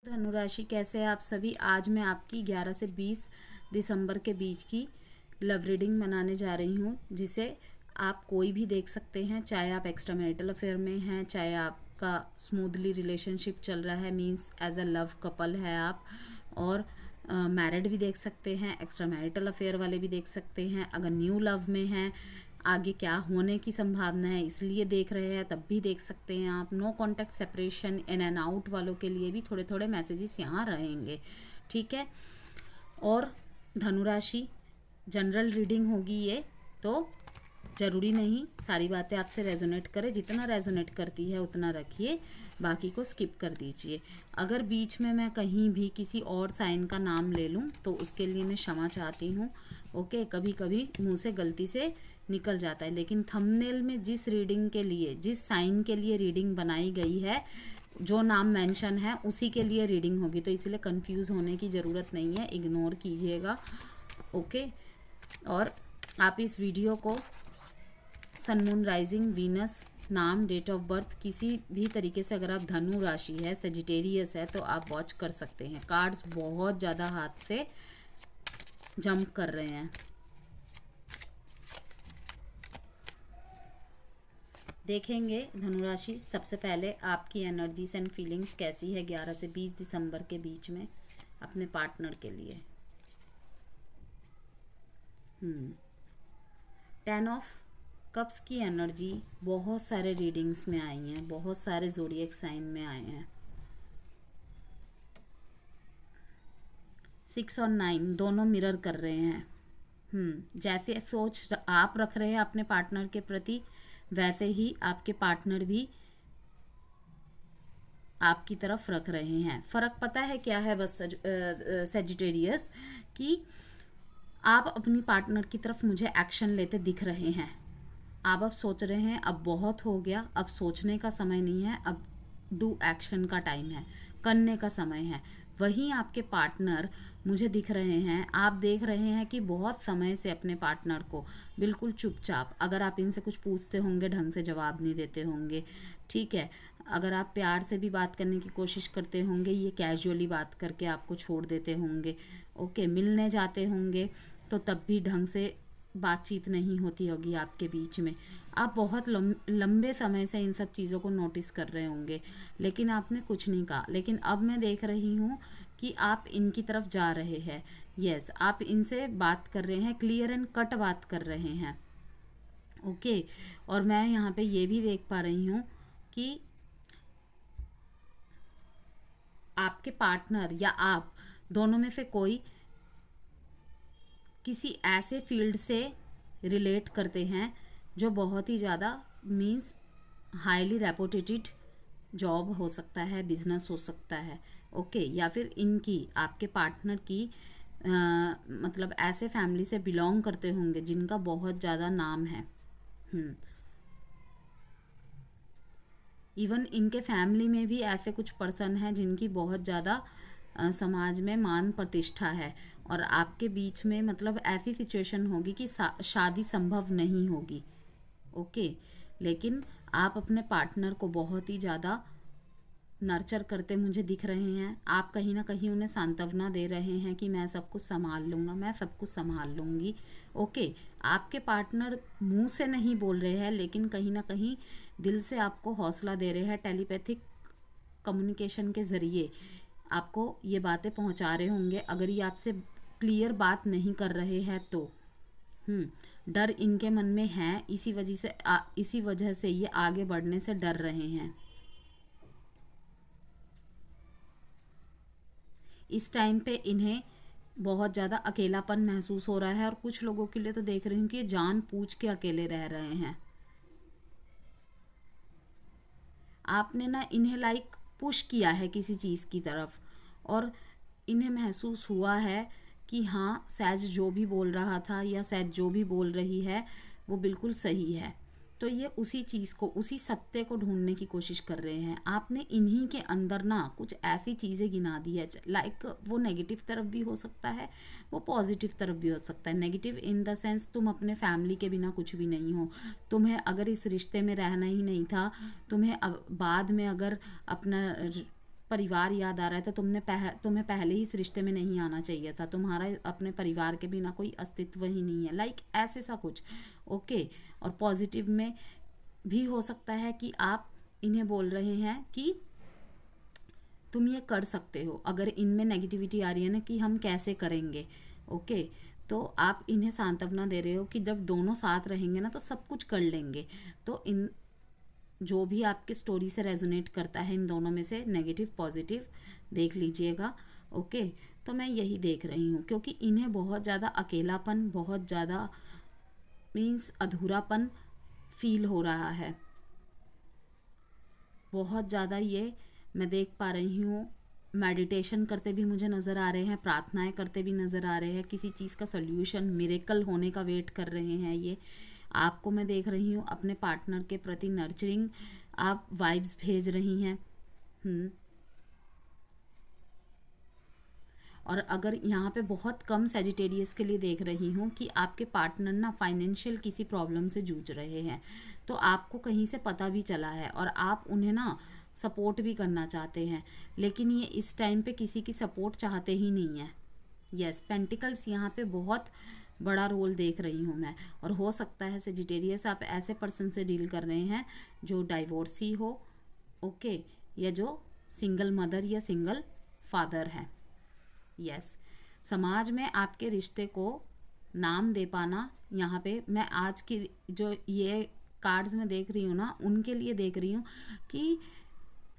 धनुराशि, कैसे हैं आप सभी। आज मैं आपकी 11 से 20 दिसंबर के बीच की लव रीडिंग बनाने जा रही हूँ, जिसे आप कोई भी देख सकते हैं, चाहे आप एक्स्ट्रा मैरिटल अफेयर में हैं, चाहे आपका स्मूथली रिलेशनशिप चल रहा है, means as a love couple है आप, और मैरिड भी देख सकते हैं, एक्स्ट्रा मैरिटल अफेयर वाले भी देख सकते हैं। अगर न्यू लव में हैं, आगे क्या होने की संभावना है इसलिए देख रहे हैं, तब भी देख सकते हैं आप। No contact separation, in and out वालों के लिए भी थोड़े थोड़े मैसेजेस यहाँ रहेंगे, ठीक है। और धनुराशि जनरल रीडिंग होगी ये, तो ज़रूरी नहीं सारी बातें आपसे रेजोनेट करे, जितना रेजोनेट करती है उतना रखिए, बाकी को स्किप कर दीजिए। अगर बीच में मैं कहीं भी किसी और साइन का नाम ले लूँ तो उसके लिए मैं क्षमा चाहती हूँ, ओके। कभी कभी मुंह से गलती से निकल जाता है, लेकिन थंबनेल में जिस रीडिंग के लिए, जिस साइन के लिए रीडिंग बनाई गई है, जो नाम मेंशन है उसी के लिए रीडिंग होगी, तो इसलिए कंफ्यूज होने की ज़रूरत नहीं है, इग्नोर कीजिएगा, ओके। और आप इस वीडियो को सन, मून, राइजिंग, वीनस, नाम, डेट ऑफ बर्थ किसी भी तरीके से, अगर आप धनु राशि है, सेजिटेरियस है, तो आप वॉच कर सकते हैं। कार्ड्स बहुत ज़्यादा हाथ से जंप कर रहे हैं। देखेंगे धनुराशि, सबसे पहले आपकी एनर्जीज एंड फीलिंग्स कैसी है 11 से 20 दिसंबर के बीच में अपने पार्टनर के लिए। 10 ऑफ कप्स की एनर्जी बहुत सारे रीडिंग्स में आई हैं, बहुत सारे ज़ोडिएक साइन में आए हैं। 6 और 9 दोनों मिरर कर रहे हैं। जैसे सोच आप रख रहे हैं अपने पार्टनर के प्रति, वैसे ही आपके पार्टनर भी आपकी तरफ रख रहे हैं। फ़र्क पता है क्या है बस सेजिटेरियस, कि आप अपनी पार्टनर की तरफ मुझे एक्शन लेते दिख रहे हैं। आप अब सोच रहे हैं अब बहुत हो गया, अब सोचने का समय नहीं है, अब डू एक्शन का टाइम है, करने का समय है। वहीं आपके पार्टनर मुझे दिख रहे हैं, आप देख रहे हैं कि बहुत समय से अपने पार्टनर को बिल्कुल चुपचाप, अगर आप इनसे कुछ पूछते होंगे ढंग से जवाब नहीं देते होंगे, ठीक है। अगर आप प्यार से भी बात करने की कोशिश करते होंगे, ये कैजुअली बात करके आपको छोड़ देते होंगे, ओके। मिलने जाते होंगे तो तब भी ढंग से बातचीत नहीं होती होगी आपके बीच में। आप बहुत लंबे समय से इन सब चीज़ों को नोटिस कर रहे होंगे, लेकिन आपने कुछ नहीं कहा। लेकिन अब मैं देख रही हूँ कि आप इनकी तरफ जा रहे हैं, यस, आप इनसे बात कर रहे हैं, क्लियर एंड कट बात कर रहे हैं, ओके। और मैं यहाँ पे ये भी देख पा रही हूँ कि आपके पार्टनर या आप दोनों में से कोई किसी ऐसे फील्ड से रिलेट करते हैं जो बहुत ही ज़्यादा, मीन्स हाईली रेपुटेटेड जॉब हो सकता है, बिजनेस हो सकता है, ओके। या फिर इनकी, आपके पार्टनर की मतलब ऐसे फैमिली से बिलोंग करते होंगे जिनका बहुत ज़्यादा नाम है। इवन इनके फैमिली में भी ऐसे कुछ पर्सन हैं जिनकी बहुत ज़्यादा समाज में मान प्रतिष्ठा है, और आपके बीच में मतलब ऐसी सिचुएशन होगी कि शादी संभव नहीं होगी, ओके। लेकिन आप अपने पार्टनर को बहुत ही ज़्यादा नर्चर करते मुझे दिख रहे हैं। आप कहीं ना कहीं उन्हें सांत्वना दे रहे हैं कि मैं सब कुछ संभाल लूँगा, मैं सब कुछ संभाल लूँगी, ओके। आपके पार्टनर मुंह से नहीं बोल रहे हैं, लेकिन कहीं ना कहीं दिल से आपको हौसला दे रहे हैं, टेलीपैथिक कम्युनिकेशन के ज़रिए आपको ये बातें पहुंचा रहे होंगे। अगर ये आपसे क्लियर बात नहीं कर रहे हैं तो डर इनके मन में है, इसी वजह से ये आगे बढ़ने से डर रहे हैं। इस टाइम पे इन्हें बहुत ज़्यादा अकेलापन महसूस हो रहा है, और कुछ लोगों के लिए तो देख रही हूँ कि जानबूझ के अकेले रह रहे हैं। आपने ना इन्हें लाइक पुश किया है किसी चीज़ की तरफ, और इन्हें महसूस हुआ है कि हाँ, सैज जो भी बोल रहा था या सैज जो भी बोल रही है वो बिल्कुल सही है। तो ये उसी चीज़ को, उसी सत्य को ढूंढने की कोशिश कर रहे हैं। आपने इन्हीं के अंदर ना कुछ ऐसी चीज़ें गिना दी है, लाइक वो नेगेटिव तरफ भी हो सकता है, वो पॉजिटिव तरफ भी हो सकता है। नेगेटिव इन द सेंस, तुम अपने फैमिली के बिना कुछ भी नहीं हो, तुम्हें अगर इस रिश्ते में रहना ही नहीं था, तुम्हें अब बाद में अगर अपना परिवार याद आ रहा है तो तुम्हें पहले ही इस रिश्ते में नहीं आना चाहिए था, तुम्हारा अपने परिवार के बिना कोई अस्तित्व ही नहीं है, लाइक ऐसे सा कुछ। ओके। और पॉजिटिव में भी हो सकता है कि आप इन्हें बोल रहे हैं कि तुम ये कर सकते हो। अगर इनमें नेगेटिविटी आ रही है ना कि हम कैसे करेंगे, ओके, तो आप इन्हें सांत्वना दे रहे हो कि जब दोनों साथ रहेंगे ना तो सब कुछ कर लेंगे। तो इन जो भी आपके स्टोरी से रेजोनेट करता है इन दोनों में से, नेगेटिव पॉजिटिव, देख लीजिएगा। ओके। तो मैं यही देख रही हूँ क्योंकि इन्हें बहुत ज़्यादा अकेलापन, बहुत ज़्यादा मीन्स अधूरापन फील हो रहा है, बहुत ज़्यादा। ये मैं देख पा रही हूँ। मेडिटेशन करते भी मुझे नज़र आ रहे हैं, प्रार्थनाएं करते भी नज़र आ रहे हैं, किसी चीज़ का सॉल्यूशन, मिरेकल होने का वेट कर रहे हैं ये। आपको मैं देख रही हूँ अपने पार्टनर के प्रति नर्चरिंग आप वाइब्स भेज रही हैं। और अगर यहाँ पे बहुत कम सेजिटेरियस के लिए देख रही हूँ कि आपके पार्टनर ना फाइनेंशियल किसी प्रॉब्लम से जूझ रहे हैं, तो आपको कहीं से पता भी चला है और आप उन्हें ना सपोर्ट भी करना चाहते हैं, लेकिन ये इस टाइम पे किसी की सपोर्ट चाहते ही नहीं है। यस, पेंटिकल्स यहाँ पे बहुत बड़ा रोल देख रही हूँ मैं। और हो सकता है सेजिटेरियस आप ऐसे पर्सन से डील कर रहे हैं जो डाइवोर्सी हो, ओके, या जो सिंगल मदर या सिंगल फादर है। यस, समाज में आपके रिश्ते को नाम दे पाना, यहाँ पे मैं आज की जो ये कार्ड्स में देख रही हूँ ना, उनके लिए देख रही हूँ कि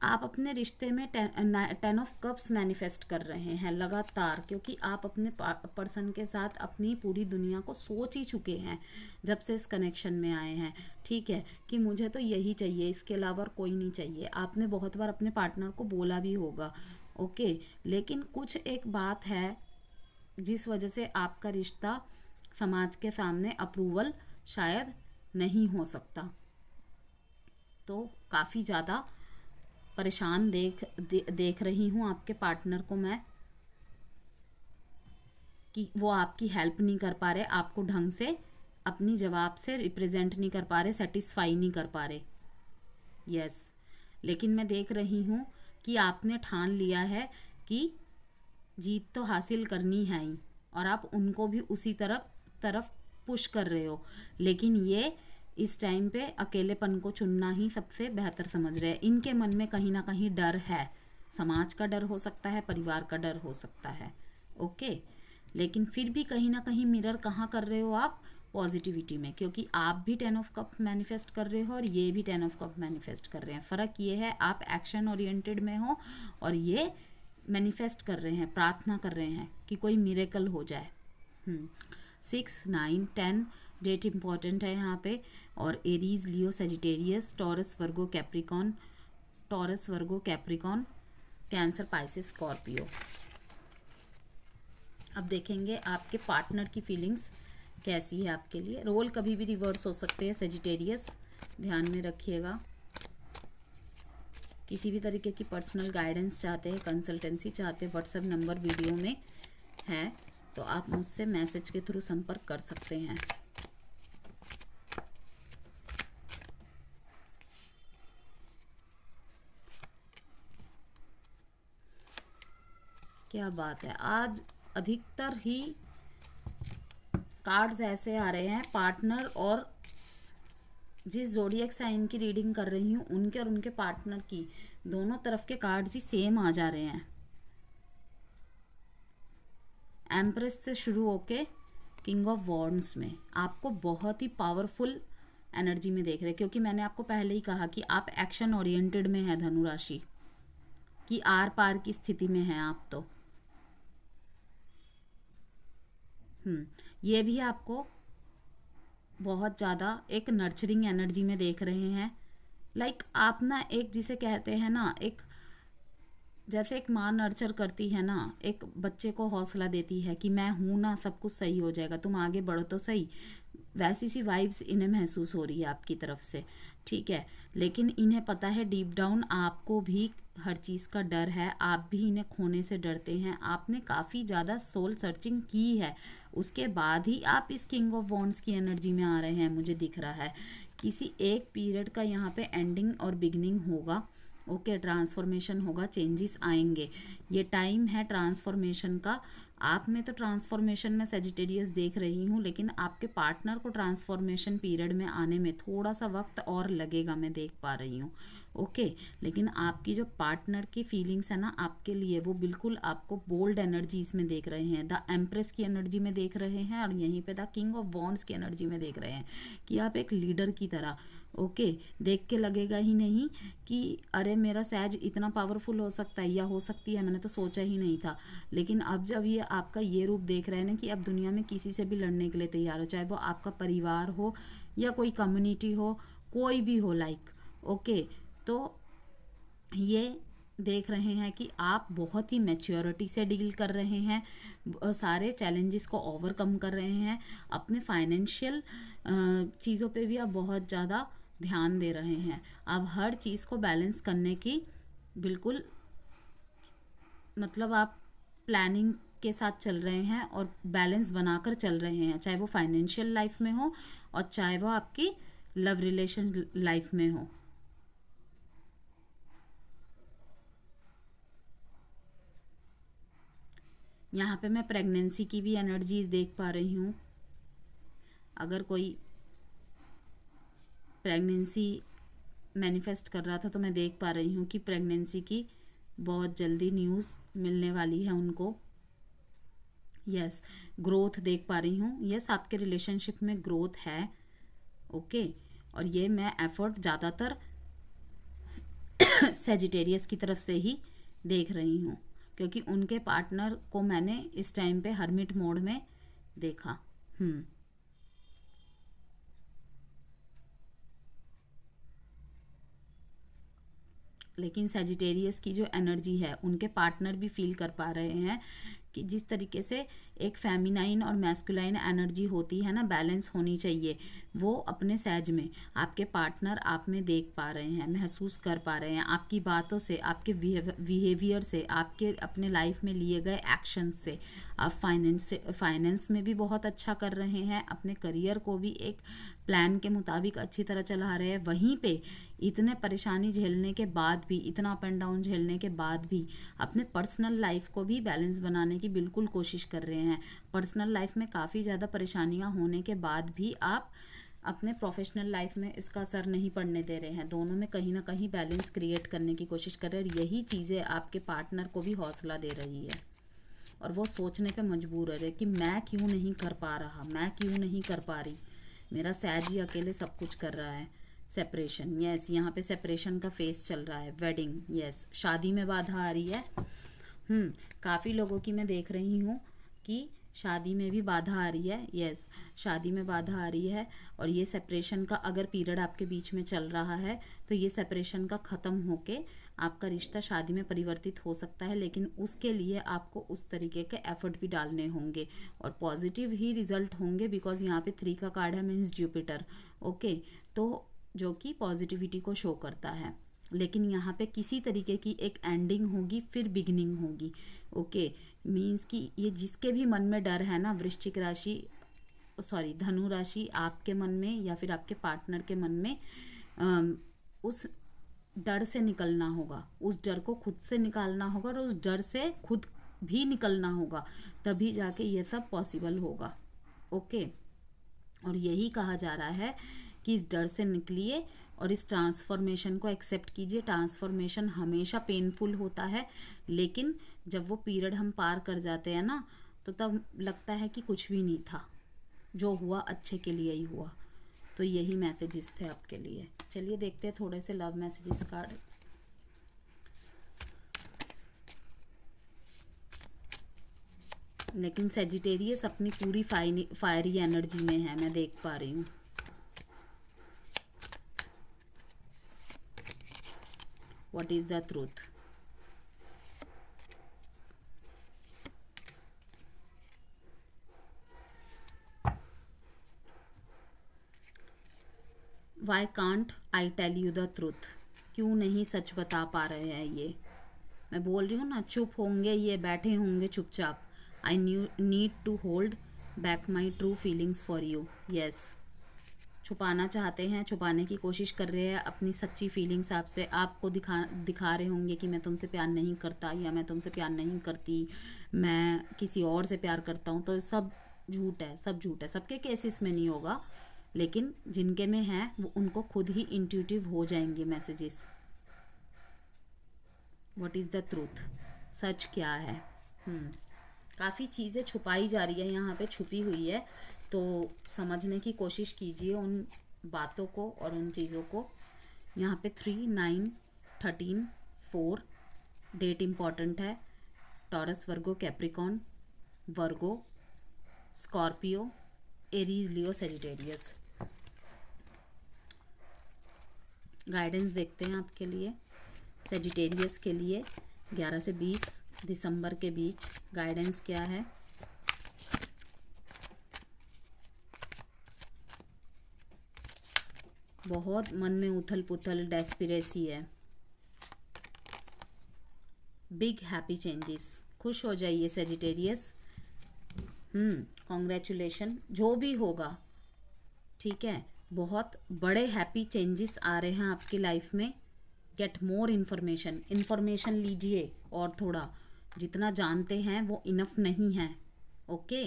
आप अपने रिश्ते में 10 ऑफ कप्स मैनिफेस्ट कर रहे हैं लगातार, क्योंकि आप अपने पर्सन के साथ अपनी पूरी दुनिया को सोच ही चुके हैं जब से इस कनेक्शन में आए हैं। ठीक है, कि मुझे तो यही चाहिए, इसके अलावा कोई नहीं चाहिए। आपने बहुत बार अपने पार्टनर को बोला भी होगा, ओके, लेकिन कुछ एक बात है जिस वजह से आपका रिश्ता समाज के सामने अप्रूवल शायद नहीं हो सकता। तो काफ़ी ज़्यादा परेशान देख रही हूँ आपके पार्टनर को मैं, कि वो आपकी हेल्प नहीं कर पा रहे, आपको ढंग से अपनी जवाब से रिप्रेजेंट नहीं कर पा रहे, सेटिस्फाई नहीं कर पा रहे। यस, लेकिन मैं देख रही हूँ कि आपने ठान लिया है कि जीत तो हासिल करनी है ही, और आप उनको भी उसी तरफ पुश कर रहे हो, लेकिन ये इस टाइम पे अकेलेपन को चुनना ही सबसे बेहतर समझ रहे हैं। इनके मन में कहीं ना कहीं डर है, समाज का डर हो सकता है, परिवार का डर हो सकता है, ओके, लेकिन फिर भी कहीं ना कहीं मिरर कहाँ कर रहे हो आप? पॉजिटिविटी में, क्योंकि आप भी 10 ऑफ कप मैनिफेस्ट कर रहे हो और ये भी 10 ऑफ कप मैनिफेस्ट कर रहे हैं। फ़र्क ये है आप एक्शन ओरिएंटेड में हो और ये मैनिफेस्ट कर रहे हैं, प्रार्थना कर रहे हैं कि कोई मिरेकल हो जाए। 6, 9, 10 डेट इम्पॉर्टेंट है यहाँ पे। और एरीज, लियो, सेजिटेरियस, टॉरस, वर्गो, कैप्रिकॉन, टॉरस, वर्गो, कैप्रिकॉन, कैंसर, पाइसिस, स्कॉर्पियो। अब देखेंगे आपके पार्टनर की फीलिंग्स कैसी है आपके लिए। रोल कभी भी रिवर्स हो सकते हैं सेजिटेरियस, ध्यान में रखिएगा। किसी भी तरीके की पर्सनल गाइडेंस चाहते हैं, कंसल्टेंसी चाहते हैं, व्हाट्सएप नंबर वीडियो में है, तो आप मुझसे मैसेज के थ्रू संपर्क कर सकते हैं। क्या बात है, आज अधिकतर ही कार्ड्स ऐसे आ रहे हैं, पार्टनर और जिस ज़ोडिएक साइन की रीडिंग कर रही हूँ उनके और उनके पार्टनर की दोनों तरफ के कार्ड्स ही सेम आ जा रहे हैं। एम्प्रेस से शुरू होके किंग ऑफ वॉन्ड्स में आपको बहुत ही पावरफुल एनर्जी में देख रहे हैं, क्योंकि मैंने आपको पहले ही कहा कि आप एक्शन ओरिएंटेड में है धनु राशि की, आर पार की स्थिति में है आप। तो ये भी आपको बहुत ज़्यादा एक नर्चरिंग एनर्जी में देख रहे हैं। लाइक आप ना एक जिसे कहते हैं ना, एक जैसे एक माँ नर्चर करती है ना, एक बच्चे को हौसला देती है कि मैं हूँ ना, सब कुछ सही हो जाएगा, तुम आगे बढ़ो तो सही, वैसी सी वाइब्स इन्हें महसूस हो रही है आपकी तरफ से। ठीक है, लेकिन इन्हें पता है डीप डाउन आपको भी हर चीज़ का डर है, आप भी इन्हें खोने से डरते हैं। आपने काफ़ी ज़्यादा सोल सर्चिंग की है, उसके बाद ही आप इस किंग ऑफ वॉन्ड्स की एनर्जी में आ रहे हैं। मुझे दिख रहा है किसी एक पीरियड का यहाँ पे एंडिंग और बिगनिंग होगा, ओके, ट्रांसफॉर्मेशन होगा, चेंजेस आएंगे, ये टाइम है ट्रांसफॉर्मेशन का। आप में तो ट्रांसफॉर्मेशन में सेजिटेरियस देख रही हूँ, लेकिन आपके पार्टनर को ट्रांसफॉर्मेशन पीरियड में आने में थोड़ा सा वक्त और लगेगा, मैं देख पा रही हूँ। ओके, लेकिन आपकी जो पार्टनर की फीलिंग्स है ना आपके लिए, वो बिल्कुल आपको बोल्ड एनर्जीज में देख रहे हैं, द एम्प्रेस की एनर्जी में देख रहे हैं, और यहीं पे द किंग ऑफ वॉन्ड्स की एनर्जी में देख रहे हैं कि आप एक लीडर की तरह, ओके, देख के लगेगा ही नहीं कि अरे मेरा सहज इतना पावरफुल हो सकता है या हो सकती है, मैंने तो सोचा ही नहीं था। लेकिन अब जब ये आपका ये रूप देख रहे हैं ना कि अब दुनिया में किसी से भी लड़ने के लिए तैयार हो, चाहे वो आपका परिवार हो या कोई कम्युनिटी हो, कोई भी हो, लाइक, ओके, तो ये देख रहे हैं कि आप बहुत ही मैच्योरिटी से डील कर रहे हैं, सारे चैलेंजेस को ओवरकम कर रहे हैं, अपने फाइनेंशियल चीज़ों पे भी आप बहुत ज़्यादा ध्यान दे रहे हैं। आप हर चीज़ को बैलेंस करने की बिल्कुल, मतलब आप प्लानिंग के साथ चल रहे हैं और बैलेंस बनाकर चल रहे हैं, चाहे वो फाइनेंशियल लाइफ में हो और चाहे वो आपकी लव रिलेशन लाइफ में हो। यहाँ पे मैं प्रेगनेंसी की भी एनर्जीज देख पा रही हूँ। अगर कोई प्रेगनेंसी मैनिफेस्ट कर रहा था तो मैं देख पा रही हूँ कि प्रेगनेंसी की बहुत जल्दी न्यूज़ मिलने वाली है उनको। यस, ग्रोथ देख पा रही हूँ। यस, आपके रिलेशनशिप में ग्रोथ है, ओके, और ये मैं एफर्ट ज़्यादातर सेजिटेरियस की तरफ से ही देख रही हूँ, क्योंकि उनके पार्टनर को मैंने इस टाइम पे हर्मिट मोड में देखा। लेकिन सेजिटेरियस की जो एनर्जी है, उनके पार्टनर भी फील कर पा रहे हैं कि जिस तरीके से एक फेमिनाइन और मैस्कुलाइन एनर्जी होती है ना, बैलेंस होनी चाहिए, वो अपने सहज में आपके पार्टनर आप में देख पा रहे हैं, महसूस कर पा रहे हैं, आपकी बातों से, आपके बिहेवियर से, आपके अपने लाइफ में लिए गए एक्शन से। आप फाइनेंस में भी बहुत अच्छा कर रहे हैं, अपने करियर को भी एक प्लान के मुताबिक अच्छी तरह चला रहे हैं। वहीं पे इतने परेशानी झेलने के बाद भी, इतना अप एंड डाउन झेलने के बाद भी अपने पर्सनल लाइफ को भी बैलेंस बनाने की बिल्कुल कोशिश कर रहे हैं। पर्सनल लाइफ में काफ़ी ज़्यादा परेशानियां होने के बाद भी आप अपने प्रोफेशनल लाइफ में इसका असर नहीं पड़ने दे रहे हैं। दोनों में कहीं ना कहीं बैलेंस क्रिएट करने की कोशिश कर रहे हैं, और यही चीज़ें आपके पार्टनर को भी हौसला दे रही है, और वो सोचने पे मजबूर है कि मैं क्यों नहीं कर पा रहा, मैं क्यों नहीं कर पा रही, मेरा सहज ही अकेले सब कुछ कर रहा है। सेपरेशन, यस, यहाँ पे सेपरेशन का फेस चल रहा है। वेडिंग, यस, शादी में बाधा आ रही है। काफ़ी लोगों की मैं देख रही हूँ कि शादी में भी बाधा आ रही है। यस, शादी में बाधा आ रही है, और ये सेपरेशन का अगर पीरियड आपके बीच में चल रहा है तो ये सेपरेशन का ख़त्म होके आपका रिश्ता शादी में परिवर्तित हो सकता है, लेकिन उसके लिए आपको उस तरीके के एफर्ट भी डालने होंगे और पॉजिटिव ही रिजल्ट होंगे, बिकॉज यहाँ पे 3 का कार्ड है, मीन्स जुपिटर, ओके, तो जो कि पॉजिटिविटी को शो करता है। लेकिन यहाँ पे किसी तरीके की एक एंडिंग होगी, फिर बिगिनिंग होगी, ओके, मीन्स कि ये जिसके भी मन में डर है ना, वृश्चिक राशि, सॉरी, धनु राशि, आपके मन में या फिर आपके पार्टनर के मन में उस डर से निकलना होगा, उस डर को खुद से निकालना होगा, और उस डर से खुद भी निकलना होगा, तभी जाके ये सब पॉसिबल होगा, ओके। और यही कहा जा रहा है कि इस डर से निकलिए और इस ट्रांसफॉर्मेशन को एक्सेप्ट कीजिए। ट्रांसफॉर्मेशन हमेशा पेनफुल होता है, लेकिन जब वो पीरियड हम पार कर जाते हैं ना, तो तब लगता है कि कुछ भी नहीं था, जो हुआ अच्छे के लिए ही हुआ। तो यही मैसेजेस थे आपके लिए। चलिए देखते हैं थोड़े से लव मैसेजेस कार्ड। लेकिन सेजिटेरियस अपनी पूरी फायरी एनर्जी में है, मैं देख पा रही हूँ। What is the truth? Why can't I tell you the truth? क्यों नहीं सच बता पा रहे हैं ये? मैं बोल रही हूँ ना, चुप होंगे ये, बैठे होंगे चुपचाप। I need to hold back my true feelings for you. Yes. छुपाना चाहते हैं, छुपाने की कोशिश कर रहे हैं अपनी सच्ची फीलिंग्स आपसे, आपको दिखा रहे होंगे कि मैं तुमसे प्यार नहीं करता या मैं तुमसे प्यार नहीं करती, मैं किसी और से प्यार करता हूँ। तो सब झूठ है, सब झूठ है। सबके केसेस में नहीं होगा, लेकिन जिनके में है वो उनको खुद ही इंट्यूटिव हो जाएंगे messages. What is the truth, सच क्या है। काफ़ी चीज़ें छुपाई जा रही है यहाँ पे, छुपी हुई है, तो समझने की कोशिश कीजिए उन बातों को और उन चीज़ों को। यहाँ पे 3, 9, 13, 4 डेट इम्पॉर्टेंट है। टॉरस, वर्गो, कैप्रिकॉन, वर्गो, स्कॉर्पियो, एरीज, लियो, सेजिटेरियस। गाइडेंस देखते हैं आपके लिए सेजिटेरियस के लिए 11 से 20 दिसंबर के बीच गाइडेंस क्या है। बहुत मन में उथल पुथल, डेस्पिरेसी है। बिग हैप्पी चेंजेस, खुश हो जाइए सेजिटेरियस। कॉन्ग्रेचुलेशन, जो भी होगा, ठीक है। बहुत बड़े हैप्पी चेंजेस आ रहे हैं आपकी लाइफ में। गेट मोर इन्फॉर्मेशन लीजिए, और थोड़ा, जितना जानते हैं वो इनफ नहीं है। Okay,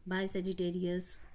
bye Sagittarius.